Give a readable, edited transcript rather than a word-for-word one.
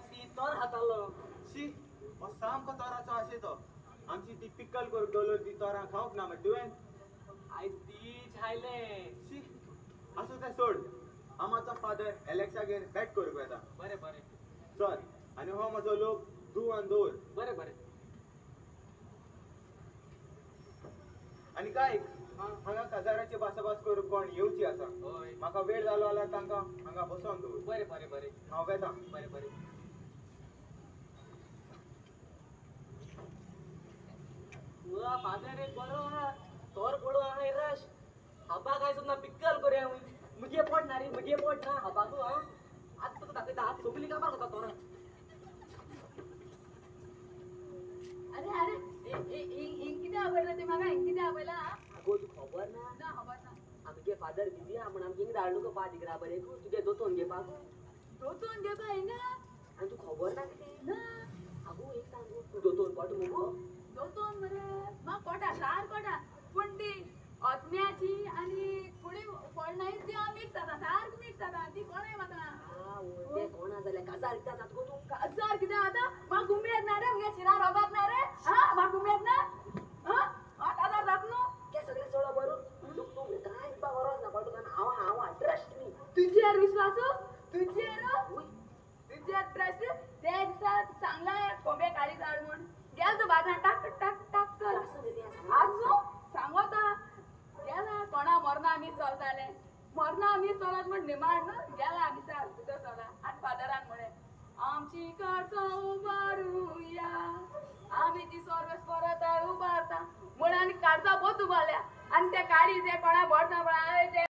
ती तोर हातालो शी सामको तोराचो अशे तो आमची ती पिकल करून दवरली ती तोरां खावंक ना मागीर तुवें आय ती झायले शी असो तें सोड आमाचो फादर एलेक्सागेर बॅट करूंक येता बरें बरें चल आनी हो म्हजो लोक धुवन दवर बरें बरें आनी काय हांगा काजाराची भासाभास करूंक कोण येवची आसा होय म्हाका वेळ जालो जाल्यार तांकां हांगा बसोवन दवर बरें बरें बरें हांव येता बरें बरें फादर एक बरो आहा तोर बडो आहा रश हबा काय सुद्धा पिक्कल करूया मुगे पोट ना रे मुगे पोट ना हबा तू हा आज तुका दाखयता हात सोगली कामार होता तोरा अरे अरे इंग किती आवडलं ते मागा इंग किती आवडला अगो तू खबर ना ना खबर ना आमगे फादर बिझी हा म्हणून आमगे धाडलो का पा दिगरा बरे तुगे दोतोन घे पागो दोतोन घे बाय ना आणि तू खबर ना कितें ना अगो एक सांगू तू दोतोन पाट मुगो दोतोन मरे मा कोटा सार कोटा पण ती अत्म्याची आणि पुढे फळ नाही ती मिक्स जाता सारखं मिक्स जाता ती कोणाय म्हाका ते कोणा जाल्यार काजार इता जात गो तू हजार किती आता मा घुमेत ना रे मगे शिरा रबात ना रे हा मा घुमेत ना हा मा काजार जात नो ते सगळे सोडा बरोबर तू तू काय बा वरोस ना पाटू कारण हांव ट्रस्ट मी तुझ्यावर विश्वास तुझ्यावर ट्रस्ट ते दिसा चांगला कोंबे काळी झाड म्हण गेल तो बाजार टाक टाक टाक कर आजू सांगता गेला कोणा मरना आम्ही चलताले मरना आम्ही चलत म्हण निमाड ना गेला आम्ही सर तुझं चला आणि फादरान म्हणे आमची कारचा उभारूया आम्ही ती सर्वस परत उभारता म्हणून कारचा बोत उभारल्या आणि त्या काळी जे कोणा बडता